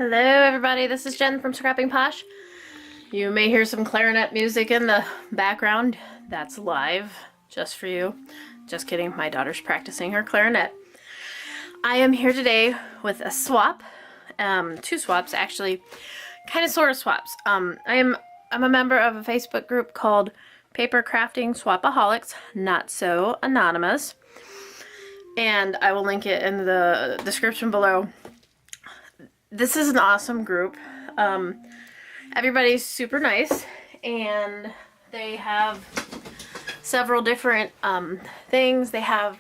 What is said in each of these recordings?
Hello everybody, this is Jen from Scrapping Posh. You may hear some clarinet music in the background. That's live, just for you. Just kidding, my daughter's practicing her clarinet. I am here today with a swap, two swaps actually, kind of sort of swaps. I'm a member of a Facebook group called Papercrafting Swapaholics, not so anonymous. And I will link it in the description below. This is an awesome group. Everybody's super nice, and they have several different things. They have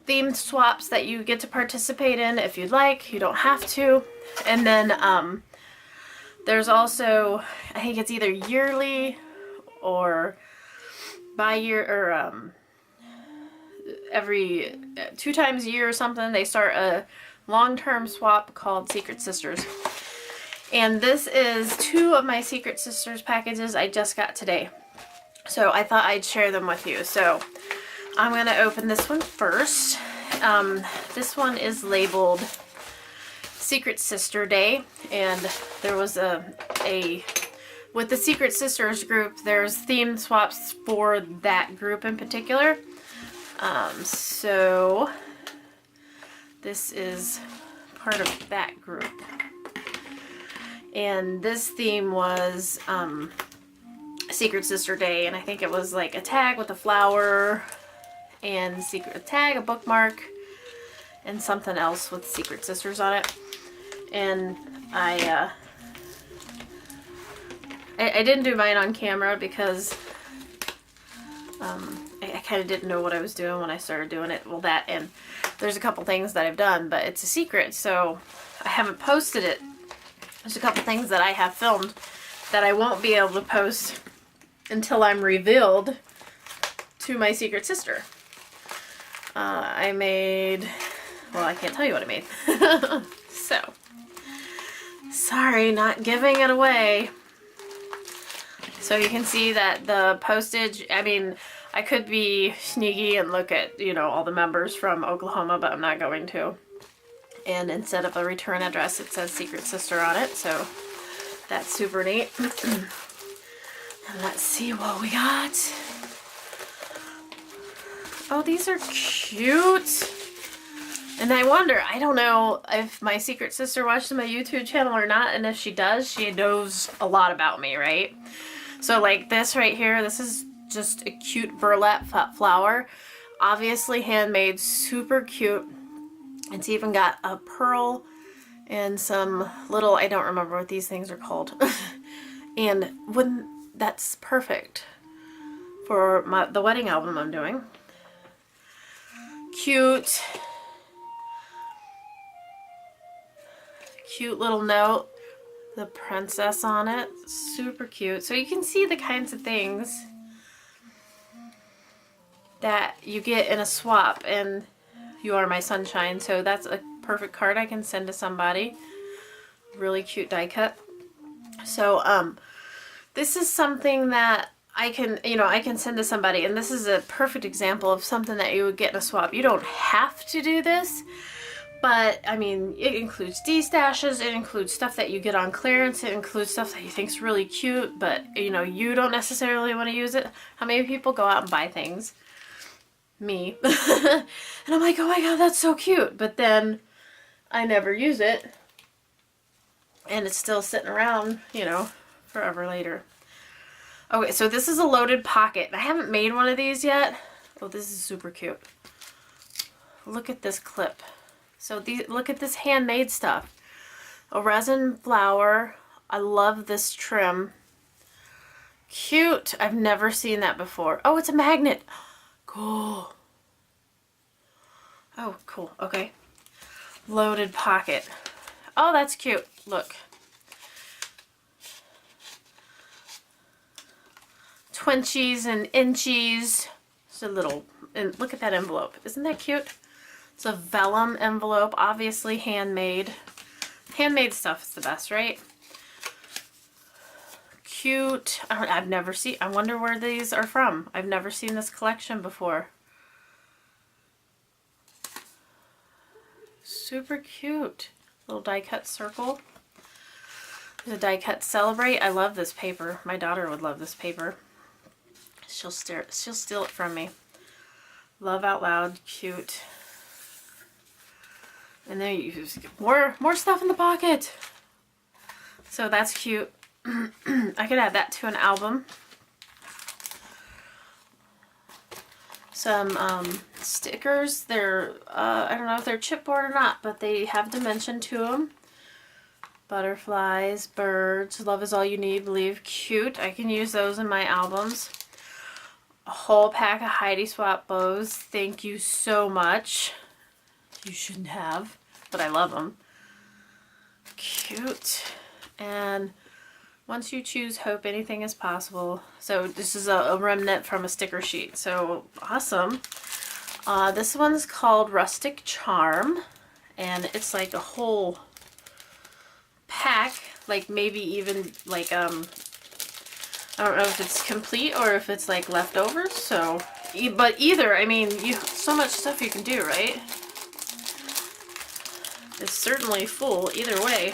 themed swaps that you get to participate in if you'd like. You don't have to. And then there's also, I think it's either yearly or bi-year, or every 2 times a year or something. They start a long-term swap called Secret Sisters. And this is 2 of my Secret Sisters packages I just got today. So I thought I'd share them with you. So I'm going to open this one first. This one is labeled Secret Sister Day. And there was with the Secret Sisters group, there's themed swaps for that group in particular. So this is part of that group. And this theme was Secret Sister Day, and I think it was like a tag with a flower, and a tag, a bookmark, and something else with Secret Sisters on it. And I didn't do mine on camera because I kind of didn't know what I was doing when I started doing it. Well, that, and there's a couple things that I've done, but it's a secret, so I haven't posted it. There's a couple things that I have filmed that I won't be able to post until I'm revealed to my secret sister. I made, well, I can't tell you what I made. So, sorry, not giving it away. So you can see that the postage, I mean, I could be sneaky and look at, you know, all the members from Oklahoma, but I'm not going to. And instead of a return address, it says Secret Sister on it, so that's super neat. And let's see what we got. Oh, these are cute. And I wonder, I don't know if my secret sister watches my YouTube channel or not, and if she does, she knows a lot about me, right? So like this right here, this is just a cute burlap flower. Obviously handmade, super cute. It's even got a pearl and some little, I don't remember what these things are called. And that's perfect for the wedding album I'm doing. Cute. Cute little note. The princess on it. Super cute. So you can see the kinds of things that you get in a swap, and you are my sunshine. So that's a perfect card I can send to somebody. Really cute die cut. So this is something that I can, I can send to somebody, and this is a perfect example of something that you would get in a swap. You don't have to do this, but I mean, it includes D-stashes, it includes stuff that you get on clearance, it includes stuff that you think's really cute, but you don't necessarily want to use it. How many people go out and buy things? Me. And I'm like, oh my god, that's so cute, but then I never use it, and it's still sitting around, forever later. Okay, so this is a loaded pocket. I haven't made one of these yet. Oh, this is super cute. look at this clip. So look at this handmade stuff. A resin flower. I love this trim. Cute. I've never seen that before. Oh, it's a magnet. Cool. Oh, cool. Okay. Loaded pocket. Oh, that's cute. Look. Twinchies and inchies. It's a little, and look at that envelope. Isn't that cute? It's a vellum envelope, obviously handmade. Handmade stuff is the best, right? Cute. I've never seen, I wonder where these are from. I've never seen this collection before. Super cute. Little die cut circle. There's a die cut Celebrate. I love this paper. My daughter would love this paper. She'll steal it from me. Love Out Loud. Cute. And then you just get more stuff in the pocket. So that's cute. I could add that to an album. Some stickers. They're I don't know if they're chipboard or not, but they have dimension to them. Butterflies, birds, love is all you need, believe. Cute. I can use those in my albums. A whole pack of Heidi Swap bows. Thank you so much. You shouldn't have, but I love them. Cute. And once you choose hope, anything is possible. So this is a remnant from a sticker sheet. So awesome. This one's called Rustic Charm. And it's like a whole pack. Like maybe even like, I don't know if it's complete or if it's like leftovers. So, but either, I mean, so much stuff you can do, right? It's certainly full either way.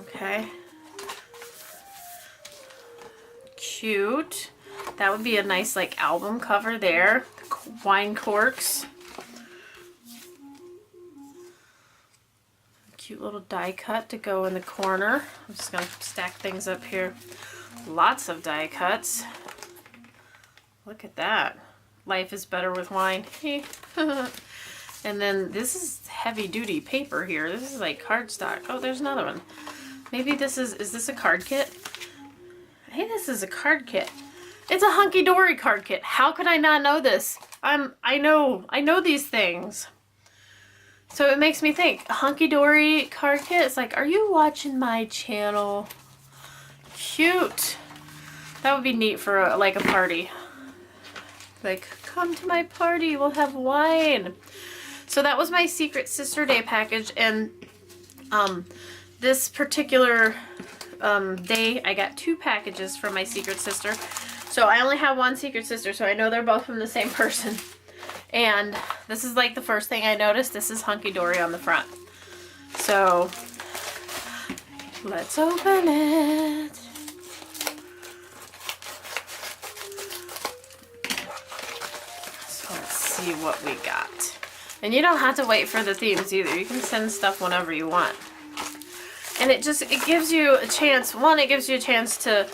Okay. Cute. That would be a nice like album cover there. Wine corks. Cute little die cut to go in the corner. I'm just going to stack things up here. Lots of die cuts. Look at that. Life is better with wine. And then this is heavy duty paper here. This is like cardstock. Oh, there's another one. Maybe this is this a card kit? Hey, this is a card kit. It's a Hunky Dory card kit. How could I not know this? I know these things. So it makes me think, a Hunky Dory card kit. It's like, are you watching my channel? Cute. That would be neat for like a party. Like, come to my party, we'll have wine. So that was my Secret Sister Day package, and this particular day I got 2 packages from my Secret Sister. So I only have one Secret Sister, so I know they're both from the same person. And this is like the first thing I noticed. This is Hunky Dory on the front. So let's open it. So let's see what we got. And you don't have to wait for the themes either. You can send stuff whenever you want. And it gives you a chance. One, it gives you a chance to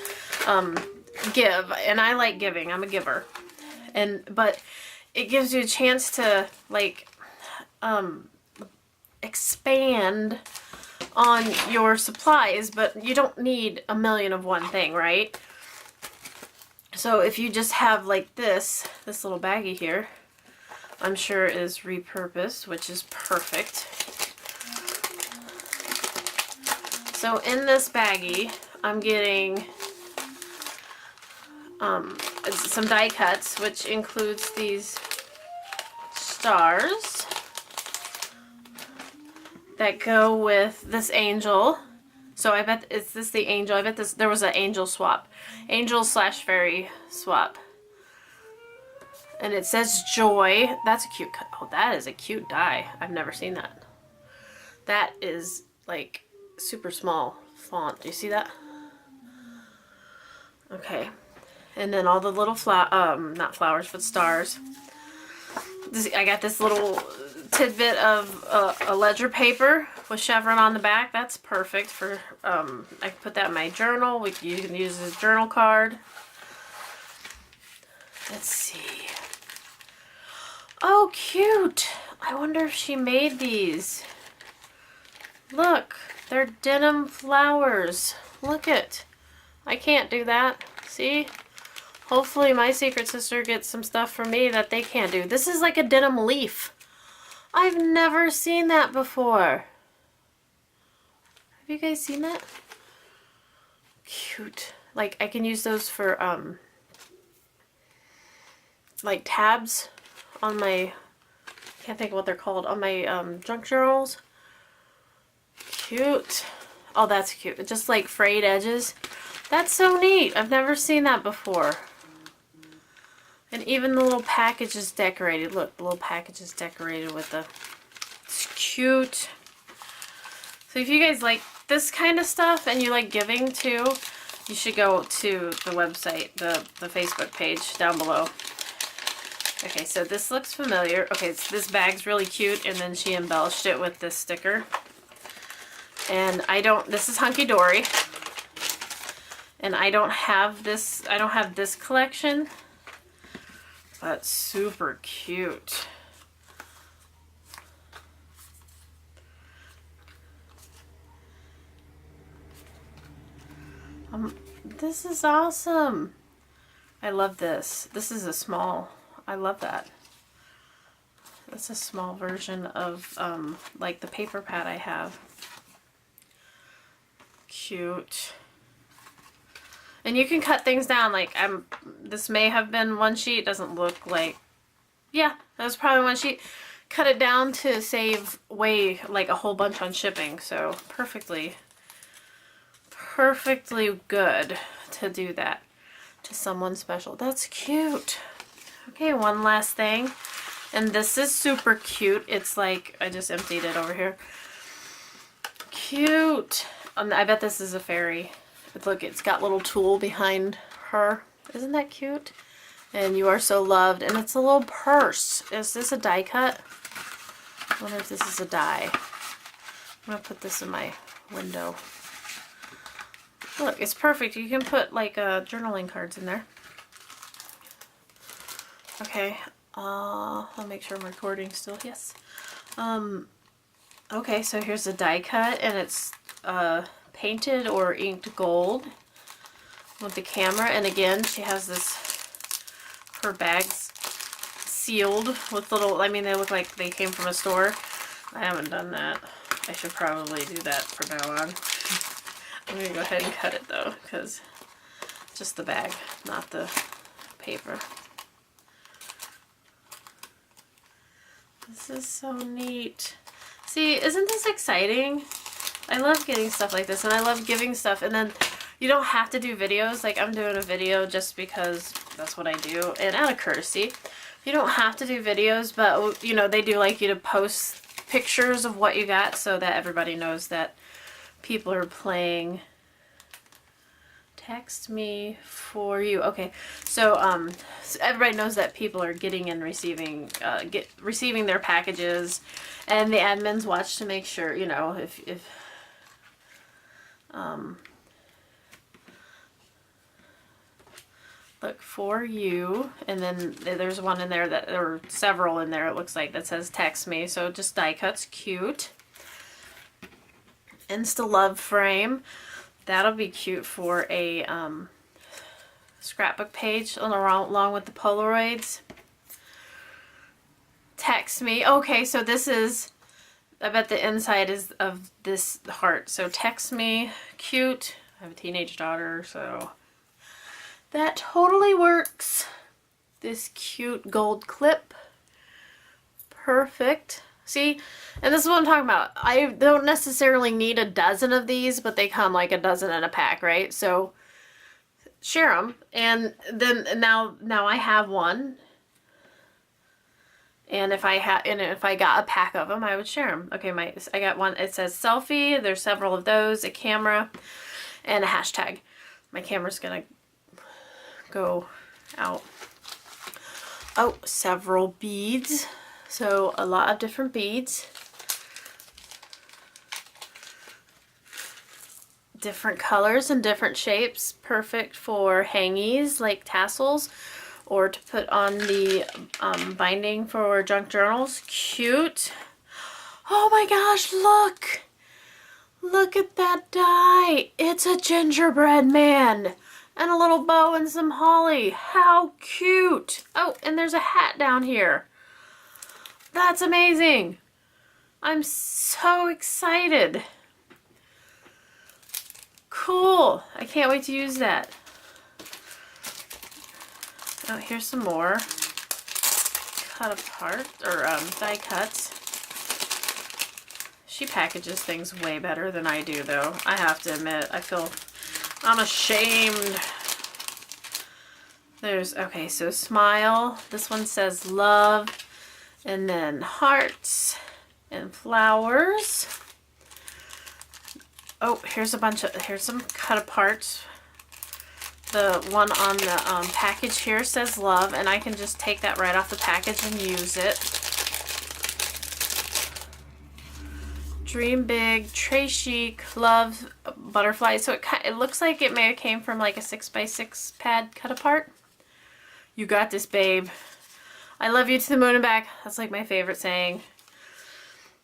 give, and I like giving. I'm a giver. But it gives you a chance to like expand on your supplies, but you don't need a million of one thing, right? So if you just have like this little baggie here, I'm sure is repurposed, which is perfect. So in this baggie, I'm getting some die cuts, which includes these stars that go with this angel. So I bet, is this the angel? I bet there was an angel swap. Angel/fairy swap. And it says joy. That's a cute cut. Oh, that is a cute die. I've never seen that. That is like super small font. Do you see that? Okay. And then all the little not flowers, but stars. I got this little tidbit of a ledger paper with chevron on the back. That's perfect for, I can put that in my journal. You can use it as a journal card. Let's see. Oh, cute. I wonder if she made these. Look, they're denim flowers. Look it. I can't do that. See? Hopefully my secret sister gets some stuff from me that they can't do. This is like a denim leaf. I've never seen that before. Have you guys seen that? Cute. Like, I can use those for, like tabs on my, can't think of what they're called, on my junk journals. Cute. Oh, that's cute. Just like frayed edges. That's so neat. I've never seen that before. And even the little package is decorated. Look, the little package is decorated with the, it's cute. So if you guys like this kind of stuff and you like giving too, you should go to the website, the Facebook page down below. Okay, so this looks familiar. Okay, so this bag's really cute, and then she embellished it with this sticker. And this is Hunky Dory. And I don't have this collection, but super cute. This is awesome. I love this. This is a small, I love that. That's a small version of like the paper pad I have. Cute. And you can cut things down. Like this may have been one sheet. Doesn't look like. Yeah, that was probably one sheet. Cut it down to save way like a whole bunch on shipping. So perfectly good to do that to someone special. That's cute. Okay, one last thing. And this is super cute. It's like, I just emptied it over here. Cute. I bet this is a fairy. But look, it's got little tulle behind her. Isn't that cute? And you are so loved. And it's a little purse. Is this a die cut? I wonder if this is a die. I'm going to put this in my window. Look, it's perfect. You can put like journaling cards in there. Okay. I'll make sure I'm recording still. Yes. Okay, so here's a die cut, and it's painted or inked gold with the camera. And again, she has her bags sealed with little, I mean, they look like they came from a store. I haven't done that. I should probably do that from now on. I'm going to go ahead and cut it though, because just the bag, not the paper. This is so neat. See, isn't this exciting? I love getting stuff like this, and I love giving stuff, and then you don't have to do videos. Like, I'm doing a video just because that's what I do, and out of courtesy. You don't have to do videos, but, you know, they do like you to post pictures of what you got so that everybody knows that people are playing. Text me for you. Okay, so so everybody knows that people are getting and receiving receiving their packages, and the admins watch to make sure, you know, if look for you, and then there's one in there that, or several in there, it looks like, that says text me. So just die cuts. Cute. Insta love frame. That'll be cute for a scrapbook page along with the Polaroids. Text me. Okay, so this is, I bet the inside is of this heart. So text me. Cute. I have a teenage daughter, so that totally works. This cute gold clip. Perfect. See, and this is what I'm talking about. I don't necessarily need a dozen of these, but they come like a dozen in a pack, right? So share them, and then now I have one. And if I got a pack of them, I would share them. Okay, I got one. It says selfie. There's several of those, a camera, and a hashtag. My camera's gonna go out. Oh, several beads. So a lot of different beads, different colors and different shapes, perfect for hangies like tassels, or to put on the binding for junk journals. Cute. Oh my gosh, look! Look at that die! It's a gingerbread man! And a little bow and some holly. How cute! Oh, and there's a hat down here. That's amazing! I'm so excited. Cool! I can't wait to use that. Oh, here's some more cut apart, or die cuts. She packages things way better than I do, though. I have to admit, I'm ashamed. Okay, so smile. This one says love, and then hearts and flowers. Oh, here's some cut aparts. The one on the package here says love, and I can just take that right off the package and use it. Dream big, tray chic, love, butterfly. So it looks like it may have came from like a 6x6 pad cut apart. You got this, babe. I love you to the moon and back. That's like my favorite saying.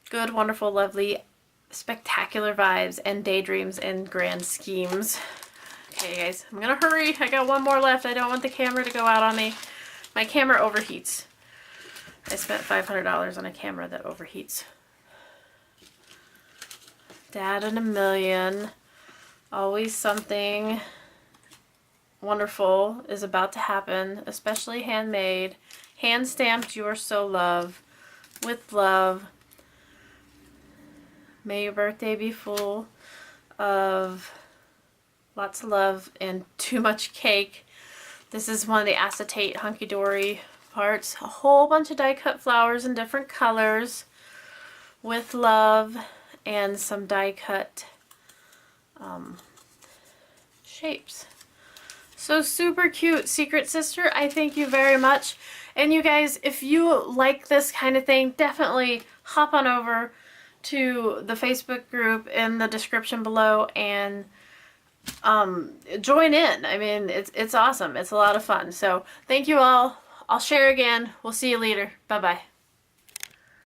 Good, wonderful, lovely, spectacular vibes and daydreams and grand schemes. Okay, guys, I'm gonna hurry. I got one more left. I don't want the camera to go out on me. My camera overheats. I spent $500 on a camera that overheats. Dad and a million. Always something wonderful is about to happen, especially handmade. Hand stamped, you are so loved. With love. May your birthday be full of lots of love and too much cake. This is one of the acetate hunky-dory parts. A whole bunch of die cut flowers in different colors. With love. And some die cut shapes. So super cute. Secret Sister, I thank you very much. And you guys, if you like this kind of thing, definitely hop on over to the Facebook group in the description below and join in. I mean, it's awesome. It's a lot of fun. So thank you all. I'll share again. We'll see you later. Bye-bye.